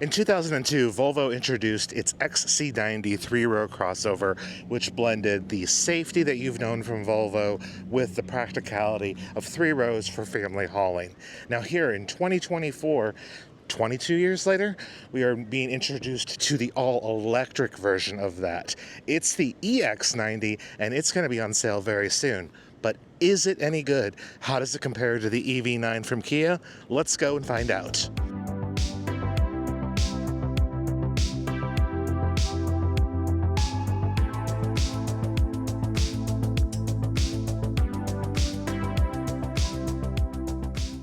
In 2002, Volvo introduced its XC90 three-row crossover, which blended the safety that you've known from Volvo with the practicality of three rows for family hauling. Now here in 2024, 22 years later, we are being introduced to the all-electric version of that. It's the EX90, and it's going to be on sale very soon. But is it any good? How does it compare to the EV9 from Kia? Let's go and find out.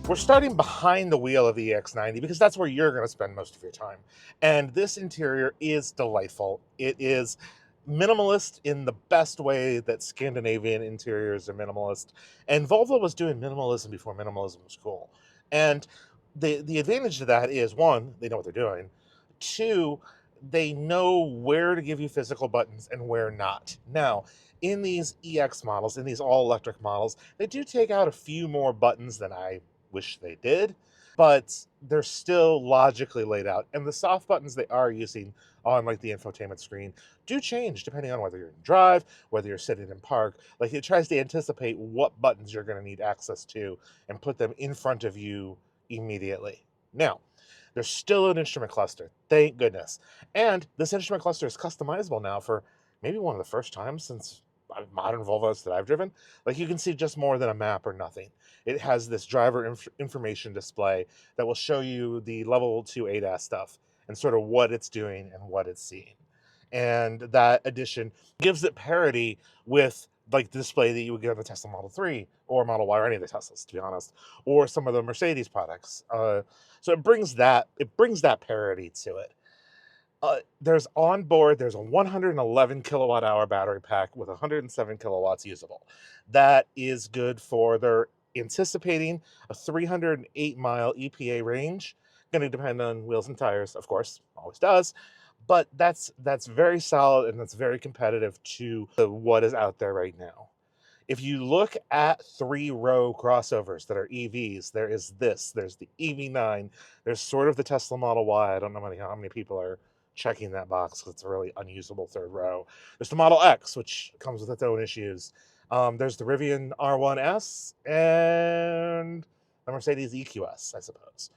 We're starting behind the wheel of the EX90 because that's where you're going to spend most of your time. And this interior is delightful. It is minimalist in the best way that Scandinavian interiors are minimalist. And Volvo was doing minimalism before minimalism was cool. And the advantage to that is, one, they know what they're doing. Two, they know where to give you physical buttons and where not. Now, in these EX models, in these all-electric models, they do take out a few more buttons than I wish they did, but they're still logically laid out. And the soft buttons they are using on like the infotainment screen do change depending on whether you're in drive, whether you're sitting in park. Like it tries to anticipate what buttons you're going to need access to and put them in front of you immediately. Now, there's still an instrument cluster, thank goodness. And this instrument cluster is customizable now for maybe one of the first times since modern Volvos that I've driven. Like you can see just more than a map or nothing. It has this driver information display that will show you the level 2 ADAS stuff and sort of what it's doing and what it's seeing. And that addition gives it parity with like the display that you would get on the Tesla Model 3 or Model Y or any of the Teslas, to be honest, or some of the Mercedes products. So it brings that parity to it. There's on board, there's a 111 kilowatt hour battery pack with 107 kilowatts usable. That is good for, they're anticipating a 308 mile EPA range. Going to depend on wheels and tires, of course, always does. But that's very solid and that's very competitive to what is out there right now. If you look at three-row crossovers that are EVs, there's the EV9, there's sort of the Tesla Model Y. I don't know how many people are checking that box because it's a really unusable third row. There's the Model X, which comes with its own issues. There's the Rivian R1S and the Mercedes EQS, I suppose.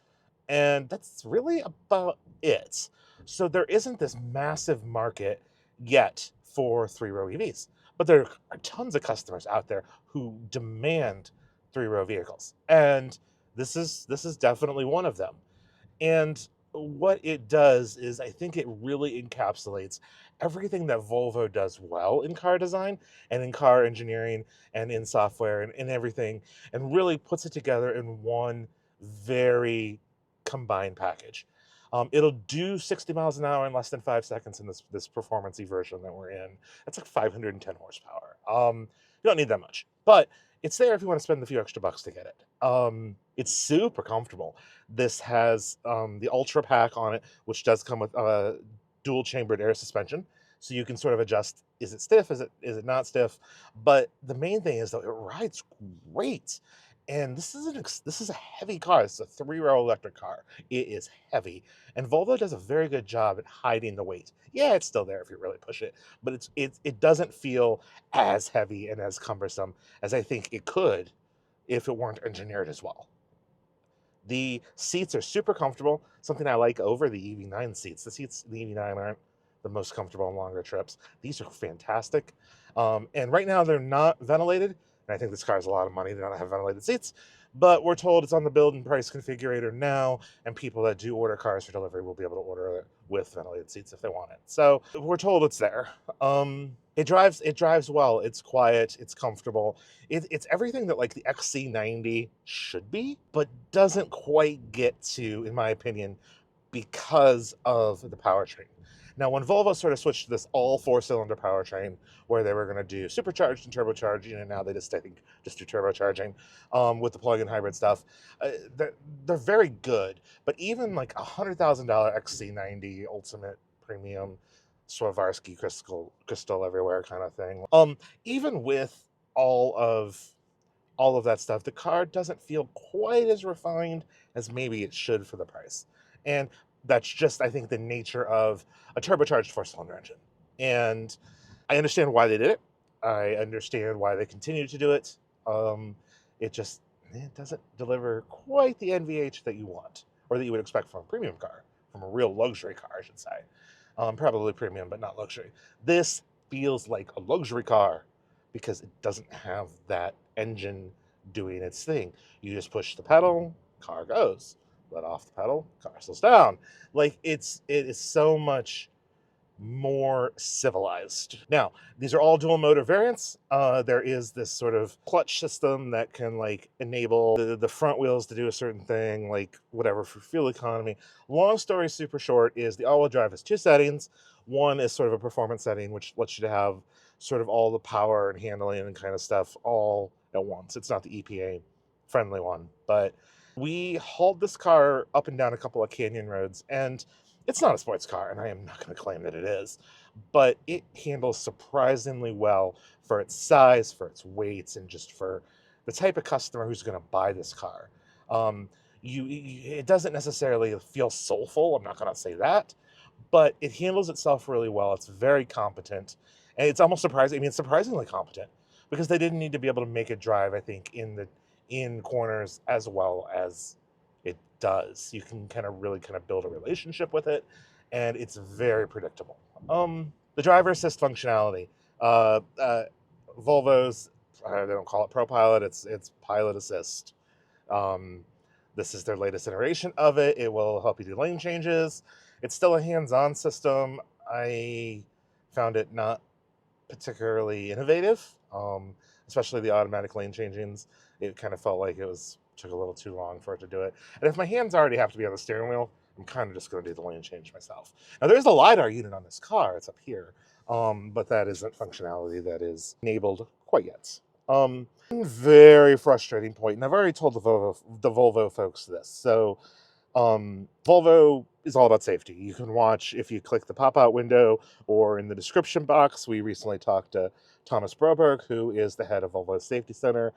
And that's really about it. So there isn't this massive market yet for three-row EVs. But there are tons of customers out there who demand three-row vehicles. And this is definitely one of them. And what it does is I think it really encapsulates everything that Volvo does well in car design and in car engineering and in software and everything, and really puts it together in one very combined package. It'll do 60 miles an hour in less than 5 seconds in this performance-y version that we're in. That's like 510 horsepower. You don't need that much, but it's there if you want to spend a few extra bucks to get it. It's super comfortable. This has the Ultra Pack on it, which does come with dual-chambered air suspension, so you can sort of adjust, is it stiff, is it not stiff? But the main thing is, though, it rides great. And this is a heavy car. It's a three-row electric car. It is heavy, and Volvo does a very good job at hiding the weight. Yeah, it's still there if you really push it, but it doesn't feel as heavy and as cumbersome as I think it could if it weren't engineered as well. The seats are super comfortable, something I like over the EV9 seats. The seats in the EV9 aren't the most comfortable on longer trips. These are fantastic. And right now they're not ventilated, and I think this car is a lot of money to not have ventilated seats, but we're told it's on the build and price configurator now, and people that do order cars for delivery will be able to order it with ventilated seats if they want it. So we're told it's there. It drives well, it's quiet, it's comfortable. It's everything that like the XC90 should be, but doesn't quite get to, in my opinion, because of the powertrain. Now, when Volvo sort of switched to this all four-cylinder powertrain, where they were going to do supercharged and turbocharging, and now they just, I think, just do turbocharging with the plug-in hybrid stuff, they're very good. But even like $100,000 XC90 Ultimate Premium Swarovski crystal everywhere kind of thing, even with all of that stuff, the car doesn't feel quite as refined as maybe it should for the price. And That's just, I think, the nature of a turbocharged four-cylinder engine. And I understand why they did it. I understand why they continue to do it. Um, it just it doesn't deliver quite the NVH that you want, or that you would expect from a premium car, from a real luxury car, I should say. Probably premium, but not luxury. This feels like a luxury car because it doesn't have that engine doing its thing. You just push the pedal, car goes. Let off the pedal, car slows down. Like it is so much more civilized. Now, these are all dual motor variants. There is this sort of clutch system that can like enable the front wheels to do a certain thing, like whatever for fuel economy. Long story super short is the all-wheel drive has two settings. One is sort of a performance setting, which lets you to have sort of all the power and handling and kind of stuff all at once. It's not the EPA friendly one, but we hauled this car up and down a couple of canyon roads, and it's not a sports car, and I am not going to claim that it is, but it handles surprisingly well for its size, for its weight, and just for the type of customer who's going to buy this car. Um, it doesn't necessarily feel soulful. I'm not going to say that, but it handles itself really well. It's very competent, and it's almost surprising. I mean, it's surprisingly competent because they didn't need to be able to make it drive, I think, in corners as well as it does. You can kind of really kind of build a relationship with it, and it's very predictable. The driver assist functionality. Uh, uh, Volvo's they don't call it ProPilot. It's Pilot Assist. Um, this is their latest iteration of it. It will help you do lane changes. It's still a hands-on system. I found it not particularly innovative, especially the automatic lane changings. It kind of felt like took a little too long for it to do it. And if my hands already have to be on the steering wheel, I'm kind of just going to do the lane change myself. Now, there's a LiDAR unit on this car. It's up here. But that isn't functionality that is enabled quite yet. Very frustrating point, and I've already told the Volvo folks this. So Volvo is all about safety. You can watch, if you click the pop-out window or in the description box, we recently talked to Thomas Broberg, who is the head of Volvo's Safety Center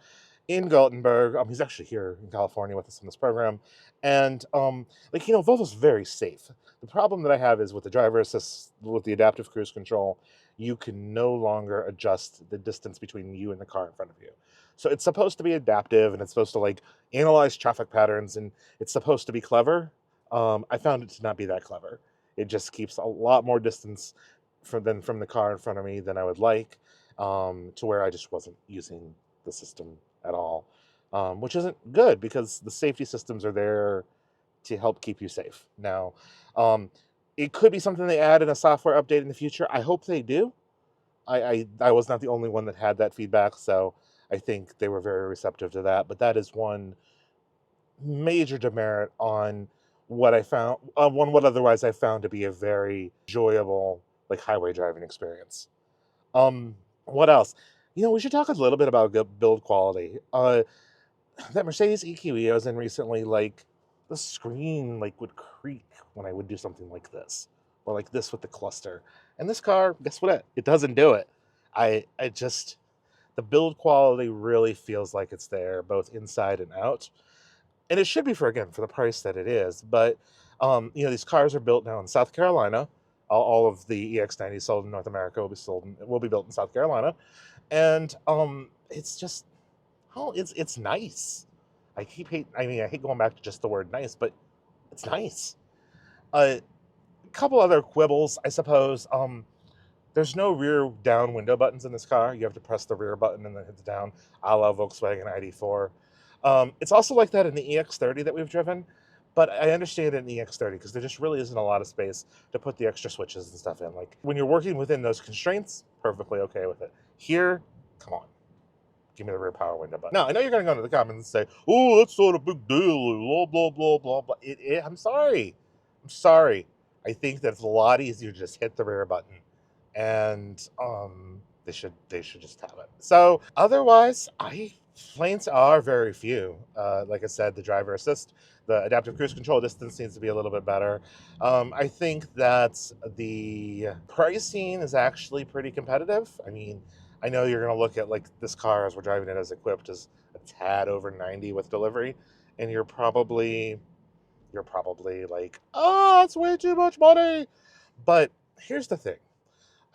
in Gothenburg. He's actually here in California with us on this program. And Volvo's very safe. The problem that I have is with the driver assist, with the adaptive cruise control, you can no longer adjust the distance between you and the car in front of you. So it's supposed to be adaptive, and it's supposed to like analyze traffic patterns, and it's supposed to be clever. I found it to not be that clever. It just keeps a lot more distance from the car in front of me than I would like, to where I just wasn't using the system at all, which isn't good because the safety systems are there to help keep you safe. Now, it could be something they add in a software update in the future. I hope they do. I was not the only one that had that feedback, so I think they were very receptive to that. But that is one major demerit on what I found, on what otherwise I found to be a very enjoyable like highway driving experience. What else? We should talk a little bit about build quality. That Mercedes EQE I was in recently, like the screen like would creak when I would do something like this, or like this with the cluster. And this car, guess what? It doesn't do it. I just the build quality really feels like it's there, both inside and out, and it should be for the price that it is. But these cars are built now in South Carolina. All of the EX90 sold in North America will be built in South Carolina, and it's just it's nice. I hate going back to just the word nice, but it's nice. A couple other quibbles, I suppose. There's no rear down window buttons in this car. You have to press the rear button and then hit the down, a la Volkswagen ID4. It's also like that in the EX30 that we've driven, but I understand it in the EX30 because there just really isn't a lot of space to put the extra switches and stuff in. Like when you're working within those constraints, perfectly okay with it. Here, come on. Give me the rear power window button. Now, I know you're going to go into the comments and say, oh, that's not a big deal, blah, blah, blah, blah, blah. I'm sorry. I'm sorry. I think that it's a lot easier to just hit the rear button, and they should just have it. So otherwise, complaints are very few. Like I said, the driver assist, the adaptive cruise control distance needs to be a little bit better. I think that the pricing is actually pretty competitive. I mean, I know you're going to look at like this car as we're driving it as equipped as a tad over 90 with delivery, and you're probably you're probably like, oh, that's way too much money. But here's the thing.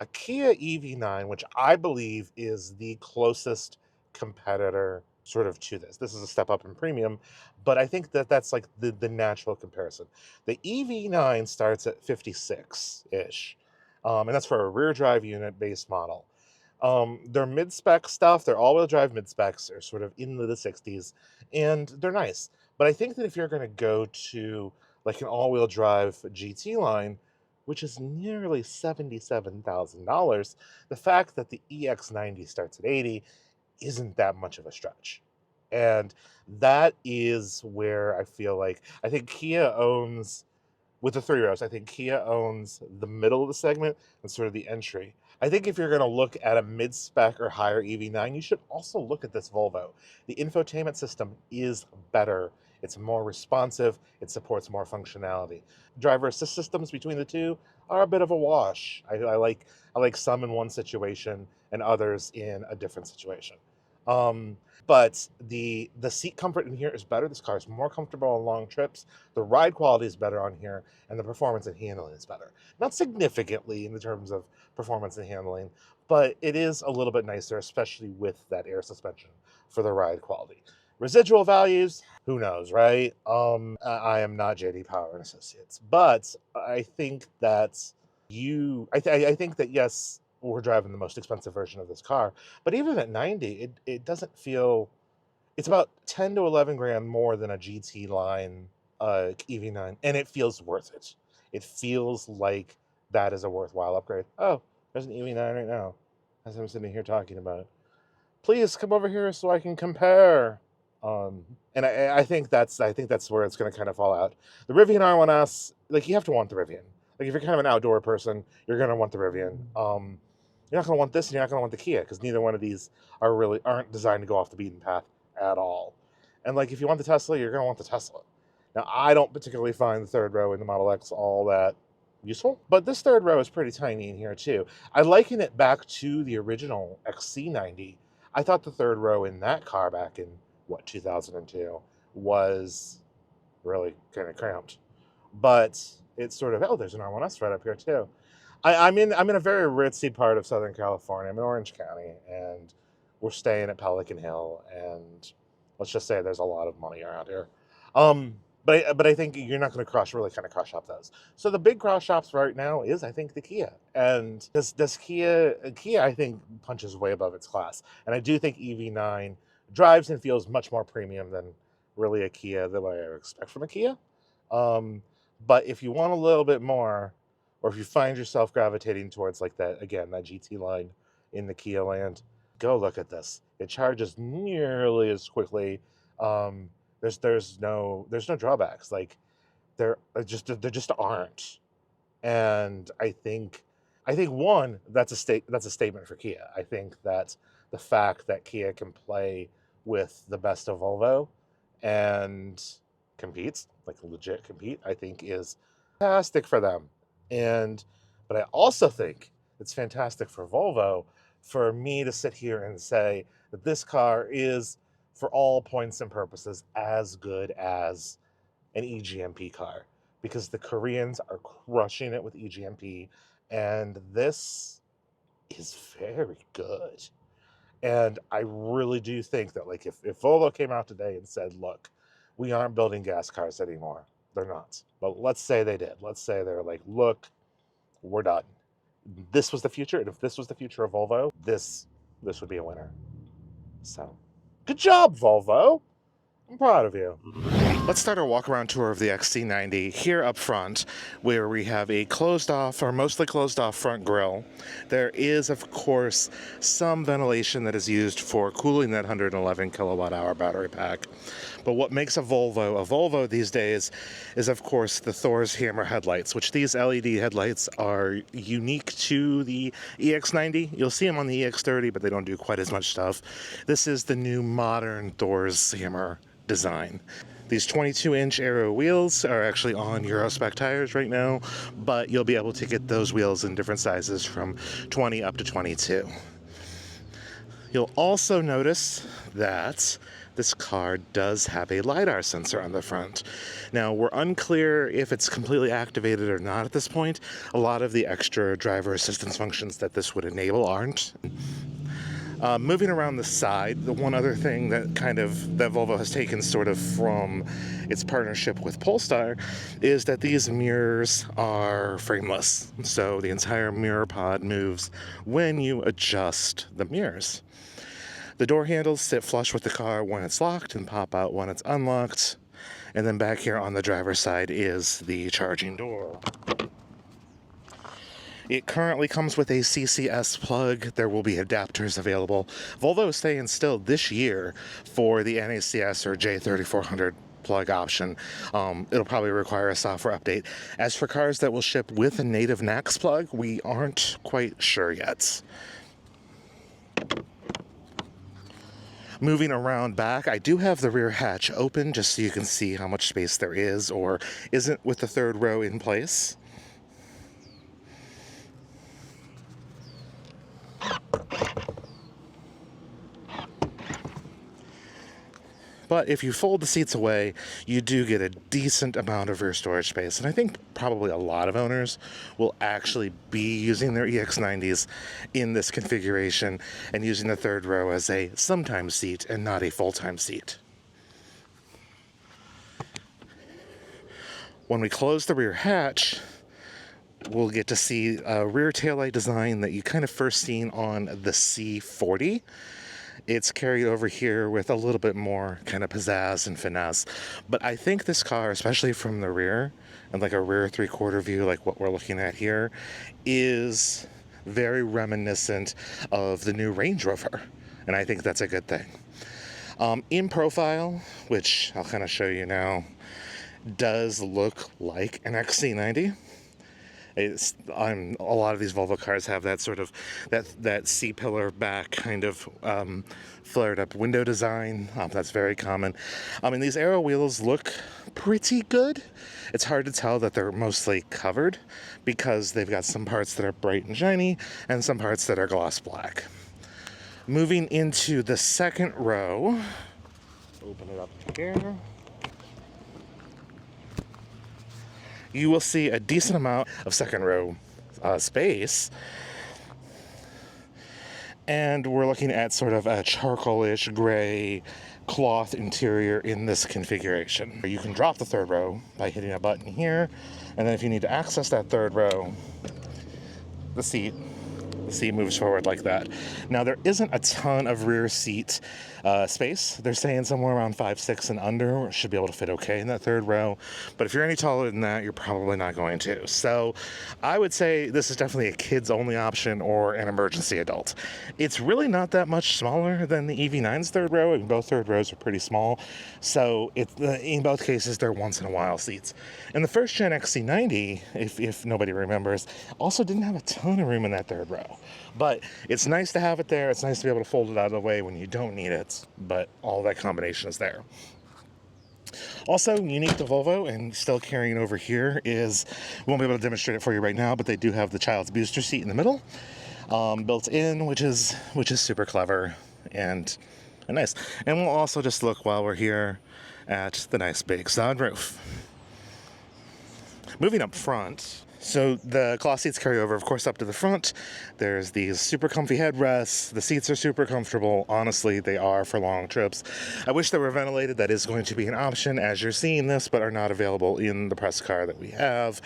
A Kia EV9, which I believe is the closest competitor sort of to this. This is a step up in premium, but I think that that's like the natural comparison. The EV9 starts at 56-ish, and that's for a rear drive unit base model. Their mid-spec stuff, their all-wheel drive mid-specs are sort of in the 60s, and they're nice. But I think that if you're going to go to like an all-wheel drive GT line, which is nearly $77,000, the fact that the EX90 starts at 80 isn't that much of a stretch. And that is where I think Kia owns, with the three rows, I think Kia owns the middle of the segment and sort of the entry. I think if you're going to look at a mid-spec or higher EV9, you should also look at this Volvo. The infotainment system is better. It's more responsive. It supports more functionality. Driver assist systems between the two are a bit of a wash. I like some in one situation and others in a different situation. But the seat comfort in here is better. This car is more comfortable on long trips. The ride quality is better on here, and the performance and handling is better. Not significantly in the terms of performance and handling, but it is a little bit nicer, especially with that air suspension for the ride quality. Residual values, who knows, right? I am not JD Power and Associates, but I think that I think that yes, we're driving the most expensive version of this car, but even at 90, it doesn't feel. It's about 10 to 11 grand more than a GT line EV9, and it feels worth it. It feels like that is a worthwhile upgrade. Oh, there's an EV9 right now, as I'm sitting here talking about it. Please come over here so I can compare. And I think that's where it's going to kind of fall out. The Rivian R1S, like you have to want the Rivian. Like if you're kind of an outdoor person, you're going to want the Rivian. You're not going to want this, and you're not going to want the Kia because neither one of these aren't designed to go off the beaten path at all. And like if you want the Tesla, you're going to want the Tesla. Now I don't particularly find the third row in the Model X all that useful, but this third row is pretty tiny in here too. I liken it back to the original XC90. I thought the third row in that car back in 2002 was really kind of cramped, but it's sort of, oh, there's an R1S right up here too. I'm in a very ritzy part of Southern California. I'm in Orange County, and we're staying at Pelican Hill, and let's just say there's a lot of money around here. But I think you're not going to really kind of cross shop those. So the big cross shops right now is, I think, the Kia. And does Kia I think punches way above its class. And I do think EV9 drives and feels much more premium than really a Kia than what I expect from a Kia. But if you want a little bit more, or if you find yourself gravitating towards like that, again, that GT line in the Kia land, go look at this. It charges nearly as quickly. There's no drawbacks. Like there just aren't. And I think one, that's a statement for Kia. I think that the fact that Kia can play with the best of Volvo and competes, like legit compete, I think is fantastic for them. But I also think it's fantastic for Volvo for me to sit here and say that this car is, for all points and purposes, as good as an EGMP car, because the Koreans are crushing it with EGMP, and this is very good. And I really do think that, like, if Volvo came out today and said, look, we aren't building gas cars anymore, they're not. But let's say they did. Let's say they're like, look, we're done. This was the future, and if this was the future of Volvo, this would be a winner. So, good job, Volvo. I'm proud of you. Let's start our walk-around tour of the XC90 here up front, where we have a closed-off, or mostly closed-off front grille. There is, of course, some ventilation that is used for cooling that 111 kilowatt-hour battery pack. But what makes a Volvo these days is, of course, the Thor's Hammer headlights, which these LED headlights are unique to the EX90. You'll see them on the EX30, but they don't do quite as much stuff. This is the new modern Thor's Hammer design. These 22-inch aero wheels are actually on Eurospec tires right now, but you'll be able to get those wheels in different sizes from 20 up to 22. You'll also notice that this car does have a LiDAR sensor on the front. Now, we're unclear if it's completely activated or not at this point. A lot of the extra driver assistance functions that this would enable aren't. Moving around the side, the one other thing that that Volvo has taken sort of from its partnership with Polestar is that these mirrors are frameless. So the entire mirror pod moves when you adjust the mirrors. The door handles sit flush with the car when it's locked and pop out when it's unlocked. And then back here on the driver's side is the charging door. It currently comes with a CCS plug. There will be adapters available. Volvo is saying still this year for the NACS or J3400 plug option. It'll probably require a software update. As for cars that will ship with a native NACS plug, we aren't quite sure yet. Moving around back, I do have the rear hatch open just so you can see how much space there is or isn't with the third row in place. But if you fold the seats away, you do get a decent amount of rear storage space. And I think probably a lot of owners will actually be using their EX90s in this configuration and using the third row as a sometime seat and not a full-time seat. When we close the rear hatch, we'll get to see a rear taillight design that you kind of first seen on the C40. It's carried over here with a little bit more kind of pizzazz and finesse. But I think this car, especially from the rear, and like a rear three-quarter view like what we're looking at here, is very reminiscent of the new Range Rover. And I think that's a good thing. In profile, which I'll kind of show you now, does look like an XC90. A lot of these Volvo cars have that sort of that C-pillar back kind of flared up window design. That's very common. These aero wheels look pretty good. It's hard to tell that they're mostly covered because they've got some parts that are bright and shiny and some parts that are gloss black. Moving into the second row, open it up here. You will see a decent amount of second row space. And we're looking at sort of a charcoalish gray cloth interior in this configuration. You can drop the third row by hitting a button here. And then if you need to access that third row, the seat moves forward like that. Now, there isn't a ton of rear seat space. They're saying somewhere around 5'6" and under should be able to fit okay in that third row. But if you're any taller than that, you're probably not going to. So I would say this is definitely a kids-only option or an emergency adult. It's really not that much smaller than the EV9's third row. And both third rows are pretty small. So in both cases, they're once-in-a-while seats. And the first-gen XC90, if nobody remembers, also didn't have a ton of room in that third row. But it's nice to have it there. It's nice to be able to fold it out of the way when you don't need it. But all that combination is there. Also, unique to Volvo and still carrying over here is, we won't be able to demonstrate it for you right now, but they do have the child's booster seat in the middle, built in, which is super clever and nice. And we'll also just look while we're here at the nice big sunroof. Moving up front, so the cloth seats carry over, of course, up to the front. There's these super comfy headrests. The seats are super comfortable. Honestly, they are for long trips. I wish they were ventilated. That is going to be an option as you're seeing this, but are not available in the press car that we have.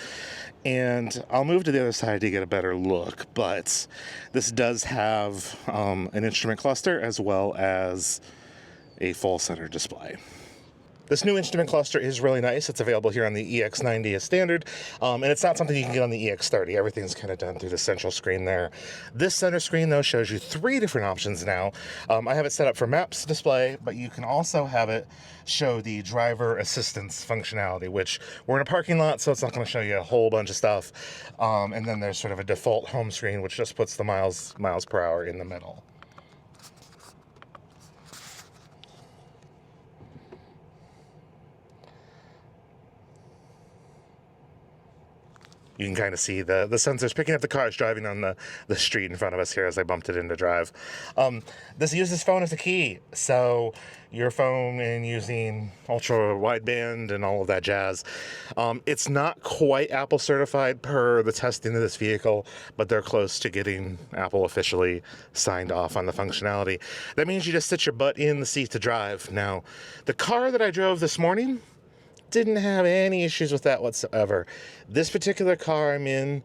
And I'll move to the other side to get a better look, but this does have an instrument cluster as well as a full center display. This new instrument cluster is really nice. It's available here on the EX90 as standard, and it's not something you can get on the EX30. Everything's kind of done through the central screen there. This center screen, though, shows you 3 different options now. I have it set up for maps display, but you can also have it show the driver assistance functionality, which we're in a parking lot, so it's not going to show you a whole bunch of stuff. And then there's sort of a default home screen, which just puts the miles per hour in the middle. You can kind of see the sensors picking up the cars driving on the street in front of us here as I bumped it into drive. This uses phone as a key, so your phone and using ultra wideband and all of that jazz. It's not quite Apple certified per the testing of this vehicle, but they're close to getting Apple officially signed off on the functionality. That means you just sit your butt in the seat to drive. Now, the car that I drove this morning didn't have any issues with that whatsoever. This particular car I'm in,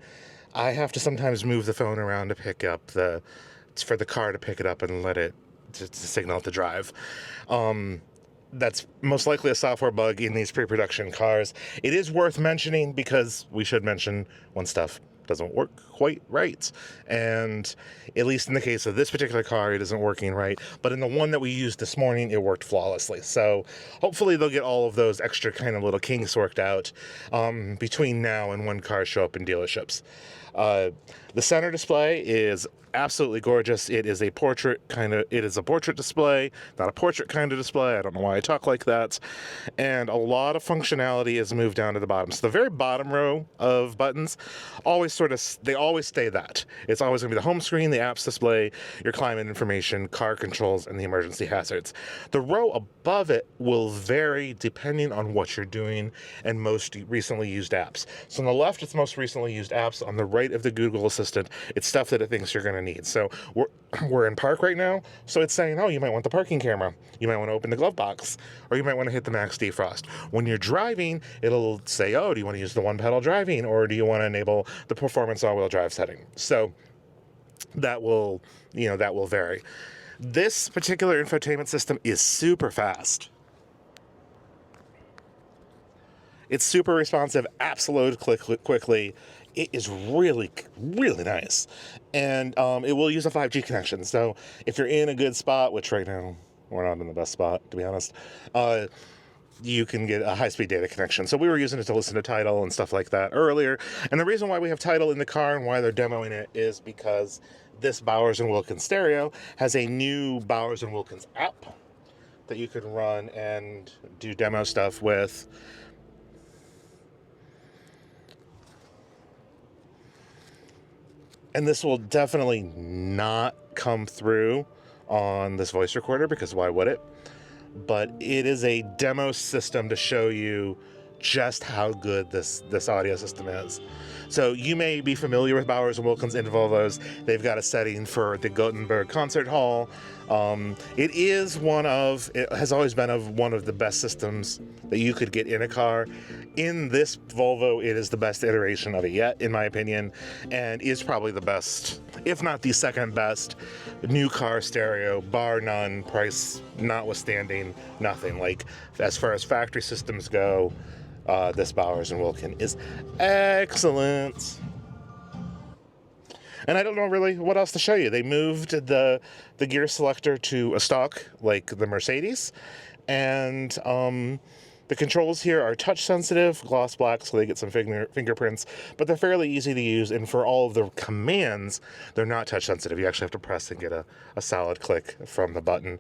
I have to sometimes move the phone around to pick up for the car to pick it up and let it to signal to drive. That's most likely a software bug in these pre-production cars. It is worth mentioning because we should mention when stuff doesn't work quite right. And at least in the case of this particular car, it isn't working right. But in the one that we used this morning, it worked flawlessly. So hopefully they'll get all of those extra kind of little kinks worked out between now and when cars show up in dealerships. The center display is absolutely gorgeous. It is a portrait display, not a portrait kind of display. I don't know why I talk like that. And a lot of functionality is moved down to the bottom. So the very bottom row of buttons always stay that. It's always going to be the home screen, the apps display, your climate information, car controls, and the emergency hazards. The row above it will vary depending on what you're doing and most recently used apps. So on the left, it's most recently used apps. On the right of the Google Assistant, it's stuff that it thinks you're going to need. So we're in park right now, so it's saying, oh, you might want the parking camera, you might want to open the glove box, or you might want to hit the max defrost. When you're driving, it'll say, oh, do you want to use the one pedal driving, or do you want to enable the performance all-wheel drive setting? So that will vary. This particular infotainment system is super fast. It's super responsive, apps load quickly. It is really, really nice. And it will use a 5G connection. So if you're in a good spot, which right now we're not in the best spot, to be honest, you can get a high-speed data connection. So we were using it to listen to Tidal and stuff like that earlier. And the reason why we have Tidal in the car and why they're demoing it is because this Bowers & Wilkins stereo has a new Bowers & Wilkins app that you can run and do demo stuff with. And this will definitely not come through on this voice recorder because why would it? But it is a demo system to show you just how good this audio system is. So you may be familiar with Bowers & Wilkins and Volvos. They've got a setting for the Gothenburg Concert Hall. It has always been one of the best systems that you could get in a car. In this Volvo, it is the best iteration of it yet, in my opinion, and is probably the best, if not the second best, new car stereo, bar none, price notwithstanding, nothing. Like, as far as factory systems go, this Bowers & Wilkins is excellent. And I don't know really what else to show you. They moved the gear selector to a stock like the Mercedes, and the controls here are touch sensitive, gloss black, so they get some fingerprints, but they're fairly easy to use, and for all of the commands, they're not touch sensitive. You actually have to press and get a solid click from the button.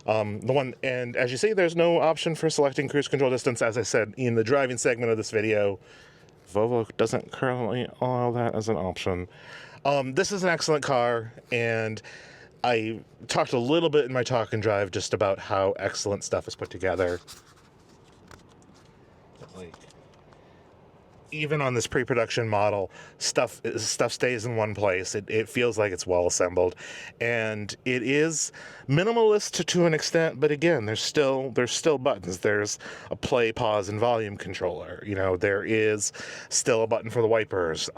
And as you see, there's no option for selecting cruise control distance. As I said in the driving segment of this video, Volvo doesn't currently allow that as an option. This is an excellent car, and I talked a little bit in my talk and drive just about how excellent stuff is put together. Like, even on this pre-production model, stuff stays in one place. It feels like it's well assembled, and it is minimalist to an extent. But again, there's still buttons. There's a play, pause, and volume controller. There is still a button for the wipers.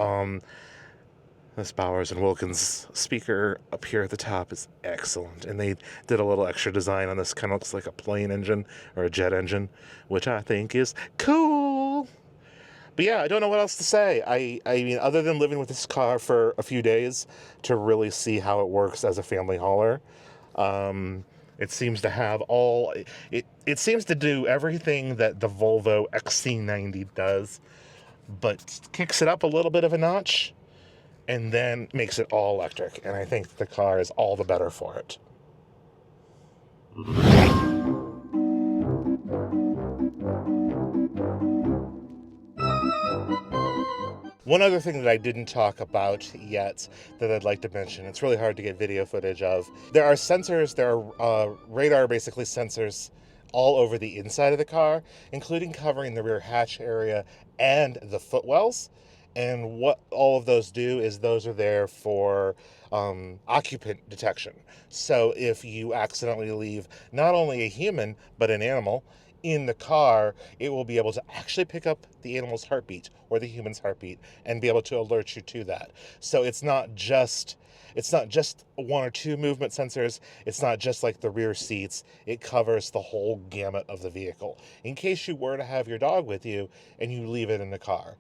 This Bowers & Wilkins speaker up here at the top is excellent, and they did a little extra design on this. Kind of looks like a plane engine or a jet engine, which I think is cool. But yeah, I don't know what else to say. I mean, other than living with this car for a few days to really see how it works as a family hauler. It seems to have it seems to do everything that the Volvo XC90 does, but kicks it up a little bit of a notch, and then makes it all electric. And I think the car is all the better for it. One other thing that I didn't talk about yet that I'd like to mention, it's really hard to get video footage of. There are sensors, there are radar basically sensors all over the inside of the car, including covering the rear hatch area and the footwells. And what all of those do is those are there for occupant detection. So if you accidentally leave not only a human, but an animal in the car, it will be able to actually pick up the animal's heartbeat or the human's heartbeat and be able to alert you to that. So it's not just one or two movement sensors. It's not just like the rear seats. It covers the whole gamut of the vehicle. In case you were to have your dog with you and you leave it in the car.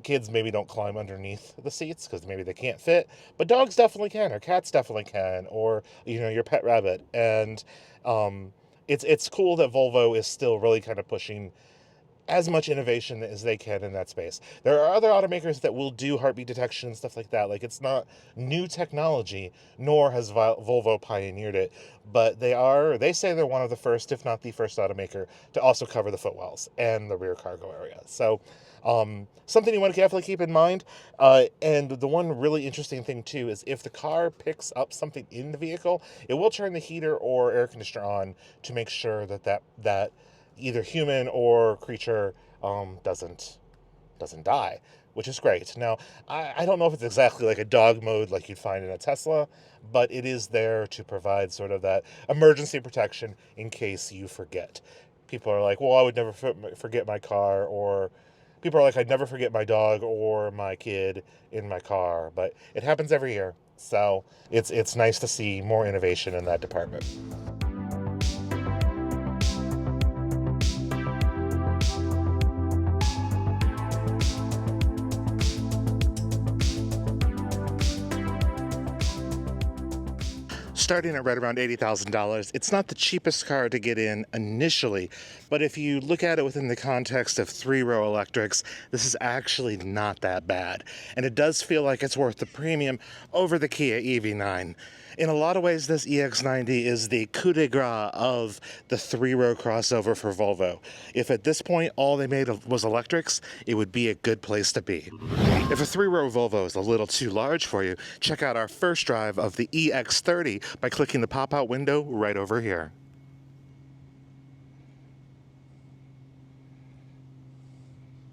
Kids maybe don't climb underneath the seats because maybe they can't fit, but dogs definitely can, or cats definitely can, or your pet rabbit. And it's cool that Volvo is still really kind of pushing as much innovation as they can in that space. There are other automakers that will do heartbeat detection and stuff like that. Like, it's not new technology, nor has Volvo pioneered it, but they say they're one of the first, if not the first automaker to also cover the footwells and the rear cargo area. So something you want to definitely keep in mind. And the one really interesting thing too is if the car picks up something in the vehicle, it will turn the heater or air conditioner on to make sure that either human or creature doesn't die, which is great. Now, I don't know if it's exactly like a dog mode like you'd find in a Tesla, but it is there to provide sort of that emergency protection in case you forget. People are like, well, I would never forget my car, or people are like, I'd never forget my dog or my kid in my car, but it happens every year. So it's nice to see more innovation in that department. Starting at right around $80,000. It's not the cheapest car to get in initially, but if you look at it within the context of three-row electrics, this is actually not that bad. And it does feel like it's worth the premium over the Kia EV9. In a lot of ways, this EX90 is the coup de grace of the three-row crossover for Volvo. If at this point all they made was electrics, it would be a good place to be. If a three-row Volvo is a little too large for you, check out our first drive of the EX30 by clicking the pop-out window right over here.